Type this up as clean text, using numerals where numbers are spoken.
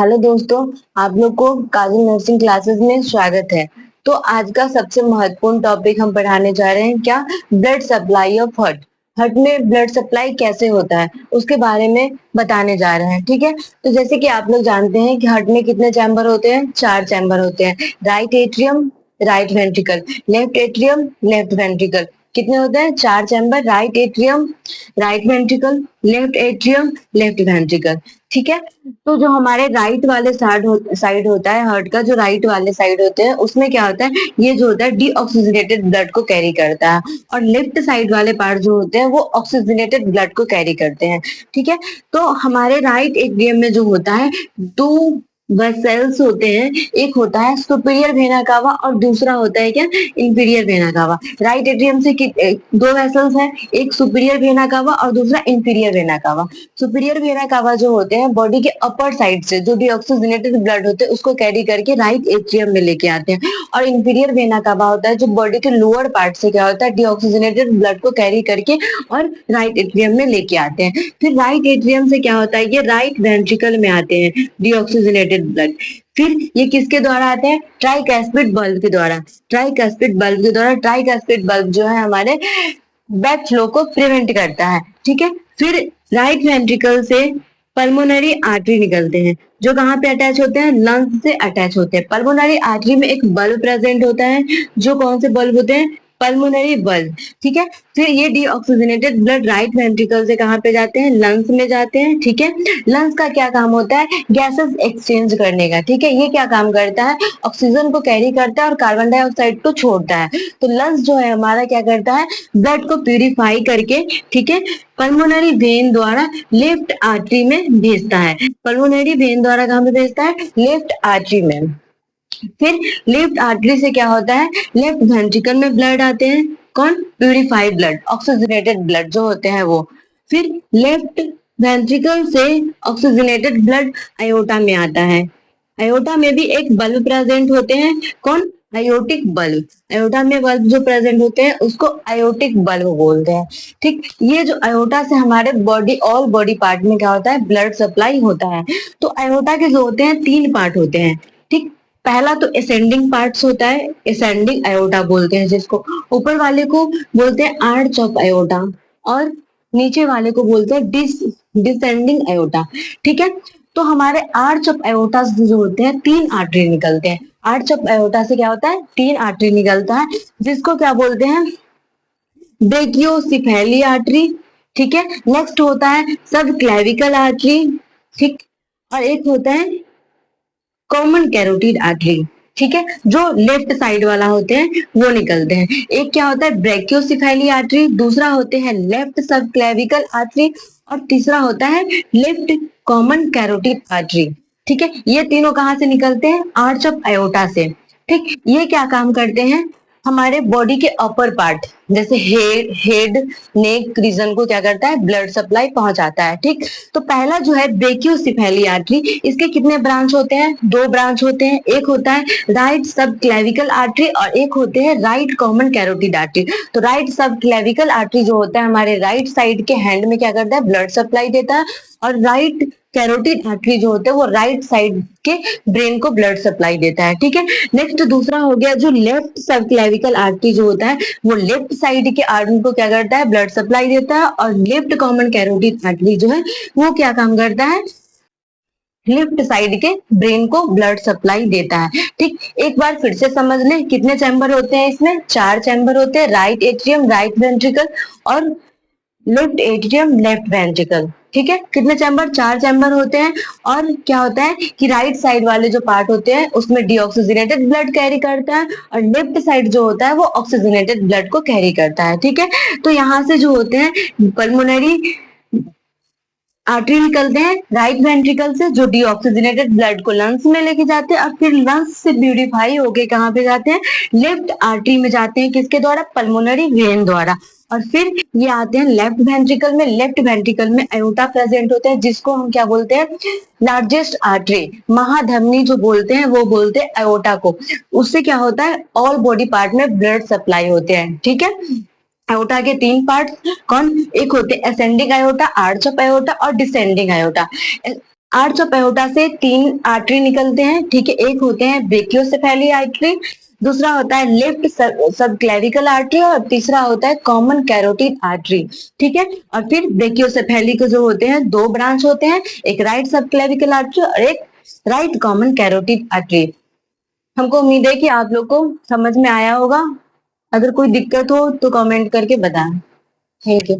Hello दोस्तों, आप लोग को काजल नर्सिंग क्लासेस में स्वागत है। तो आज का सबसे महत्वपूर्ण टॉपिक हम पढ़ाने जा रहे हैं, क्या? Blood supply of heart. Heart में ब्लड सप्लाई कैसे होता है उसके बारे में बताने जा रहे हैं, ठीक है। तो जैसे कि आप लोग जानते हैं कि हार्ट में कितने चैम्बर होते हैं? 4 चैम्बर होते हैं। Right atrium, right ventricle, left atrium, left ventricle. कितने होते हैं? 4 chamber. Right atrium, right ventricle, left atrium, left ventricle, ठीक है। तो जो हमारे राइट वाले साइड होता है हार्ट का, जो राइट वाले साइड होते हैं उसमें क्या होता है, ये जो होता है डीऑक्सीजनेटेड ब्लड को कैरी करता है, और लेफ्ट साइड वाले पार्ट जो होते हैं वो ऑक्सीजनेटेड ब्लड को कैरी करते हैं, ठीक है। तो हमारे राइट एट्रियम में जो होता है, दो वेसल्स होते हैं। एक होता है सुपीरियर वेना कावा और दूसरा होता है क्या? Inferior vena cava. Right atrium से दो वेसल्स हैं, एक सुपीरियर वेना कावा और दूसरा inferior vena cava. Superior vena cava जो होते हैं बॉडी के अपर साइड से जो डीऑक्सीजनेटेड ब्लड होते हैं उसको कैरी करके राइट एट्रियम में लेके आते हैं, और इंफीरियर वेना कावा होता है जो बॉडी के लोअर पार्ट से क्या होता है, डीऑक्सीजनेटेड ब्लड को कैरी करके और राइट एट्रियम में लेके आते हैं। फिर राइट एट्रियम से क्या होता है, ये राइट वेंट्रिकल में आते हैं डीऑक्सीजनेटेड ब्लड। फिर ये किसके द्वारा आते हैं? ट्राइकैस्पिड बल्ब के द्वारा। ट्राइकैस्पिड बल्ब के द्वारा, ट्राइकैस्पिड बल्ब जो है हमारे बैक फ्लो को प्रिवेंट करता है, ठीक है। फिर राइट वेंट्रिकल से पल्मोनरी आर्टरी निकलते हैं, जो कहाँ पे अटैच होते हैं? लंग्स से अटैच होते हैं। पल्मोनरी आर्टरी में एक बल्ब प्रेजेंट होता है, जो कौन से बल्ब होते हैं? पल्मोनरी बल्ब, ठीक है। फिर ये डीऑक्सीजनेटेड ब्लड राइट वेंट्रिकल से कहाँ पे जाते हैं? लंग्स में जाते हैं, ठीक है। लंग्स का क्या काम होता है? गैसेस एक्सचेंज करने का, ठीक है। ये क्या काम करता है? ऑक्सीजन को कैरी करता है और कार्बन डाइऑक्साइड को छोड़ता है। तो लंग्स जो है हमारा क्या करता है? ब्लड को प्यूरिफाई करके, ठीक है, पल्मोनरी वेन द्वारा लेफ्ट आर्टरी में भेजता है। पल्मोनरी वेन द्वारा कहाँ पे भेजता है? लेफ्ट आर्टरी में। फिर लेफ्ट आर्टरी से क्या होता है? लेफ्ट वेंट्रिकल में ब्लड आते हैं, कौन? प्यूरिफाइड ब्लड, ऑक्सीजनेटेड ब्लड जो होते हैं वो। फिर लेफ्ट वेंट्रिकल से ऑक्सीजनेटेड ब्लड अयोटा में आता है। अयोटा में भी एक बल्ब प्रेजेंट होते हैं, कौन? Aortic bulb. अयोटा में बल्ब जो प्रेजेंट होते हैं उसको अयोटिक बल्ब बोलते हैं, ठीक। ये जो अयोटा से हमारे बॉडी, ऑल बॉडी पार्ट में क्या होता है? ब्लड सप्लाई होता है। तो अयोटा के जो होते हैं 3 पार्ट होते हैं, ठीक। पहला तो असेंडिंग पार्ट्स होता है, असेंडिंग अयोटा बोलते हैं जिसको। ऊपर वाले को बोलते हैं आर्च ऑफ अयोटा, और नीचे वाले को बोलते हैं डिसेंडिंग अयोटा, ठीक है। तो हमारे आर्च ऑफ अयोटा जो होते हैं 3 आर्टरी निकलते हैं। आर्च ऑफ अयोटा से क्या होता है? 3 आर्टरी निकलता है, जिसको क्या बोलते हैं? ब्रेकियोसिफेली आर्टरी, ठीक है। नेक्स्ट होता है सब क्लेविकल आर्टरी, ठीक। और एक होता है कॉमन कैरोटिड आर्टरी, ठीक है, जो लेफ्ट साइड वाला होते हैं वो निकलते हैं। एक क्या होता है? ब्रेकियोसिफेली आर्टरी, दूसरा होते हैं लेफ्ट सब क्लेविकल आर्टरी, और तीसरा होता है लेफ्ट कॉमन कैरोटिड आर्टरी, ठीक है। ये तीनों कहाँ से निकलते हैं? आर्च ऑफ अयोटा से, ठीक। ये क्या काम करते हैं? हमारे बॉडी के अपर पार्ट जैसे हेड नेक रीजन को क्या करता है? ब्लड सप्लाई पहुंचाता है, ठीक। तो पहला जो है ब्रेकियोसिफेली आर्टरी, इसके कितने ब्रांच होते हैं? 2 ब्रांच होते हैं। एक होता है राइट सब क्लेविकल आर्टरी और एक होते हैं राइट कॉमन कैरोटिड आर्टरी। तो राइट सब क्लेविकल आर्टरी जो होता है हमारे राइट साइड के हैंड में क्या करता है? ब्लड सप्लाई देता है, और राइट कैरोटिड आर्टरी जो होते हैं वो राइट साइड के ब्रेन को ब्लड सप्लाई देता है, ठीक है। नेक्स्ट दूसरा हो गया जो लेफ्ट सब क्लेविकल आर्टरी जो होता है वो लेफ्ट साइड के आर्टरी को क्या करता है? ब्लड सप्लाई देता है, और लेफ्ट कॉमन कैरोटिड आर्टरी जो है वो क्या काम करता है? लेफ्ट साइड के ब्रेन को ब्लड सप्लाई देता है, ठीक। एक बार फिर से समझ ले, कितने चैम्बर होते हैं इसमें? 4 चैम्बर होते हैं। राइट एट्रियम, राइट वेंट्रिकल, और लेफ्ट एट्रियम, लेफ्ट वेंट्रिकल, ठीक है। कितने चैम्बर? 4 चैम्बर होते हैं। और क्या होता है कि राइट साइड वाले जो पार्ट होते हैं उसमें डीऑक्सीजनेटेड ब्लड कैरी करता है, और लेफ्ट साइड जो होता है वो ऑक्सीजनेटेड ब्लड को कैरी करता है, ठीक है। तो यहाँ से जो होते हैं पल्मोनरी आर्टरी निकलते हैं राइट वेंट्रिकल से, जो डीऑक्सीजनेटेड ब्लड को लंग्स में लेके जाते हैं, और फिर लंग्स से ब्यूटिफाई होके कहाँ पे जाते हैं? लेफ्ट आर्टरी में जाते हैं, किसके द्वारा? पल्मोनरी वेन द्वारा। और फिर ये आते हैं लेफ्ट वेंट्रिकल में। लेफ्ट वेंट्रिकल में अयोटा प्रेजेंट होता है, जिसको हम क्या बोलते हैं? लार्जेस्ट आर्टरी, महाधमनी जो बोलते हैं वो बोलते हैं अयोटा को। उससे क्या होता है? ऑल बॉडी पार्ट में ब्लड सप्लाई होते हैं, ठीक है। अयोटा के 3 पार्ट कौन? एक होते हैं ascending aorta, arch of aorta, और descending aorta. Arch of aorta से 3 आर्टरी निकलते हैं, ठीक है। एक होते हैं ब्रेकियोसेफेली आर्टरी, दूसरा होता है लेफ्ट सबक्लेविकल आर्टरी और तीसरा होता है कॉमन कैरोटिड आर्टरी, ठीक है। और फिर ब्रेकियोसेफेली के जो होते हैं 2 ब्रांच होते हैं, एक राइट सबक्लेविकल आर्टरी और एक राइट कॉमन कैरोटिड आर्टरी। हमको उम्मीद है कि आप लोग को समझ में आया होगा। अगर कोई दिक्कत हो तो कमेंट करके बताएं। Thank you.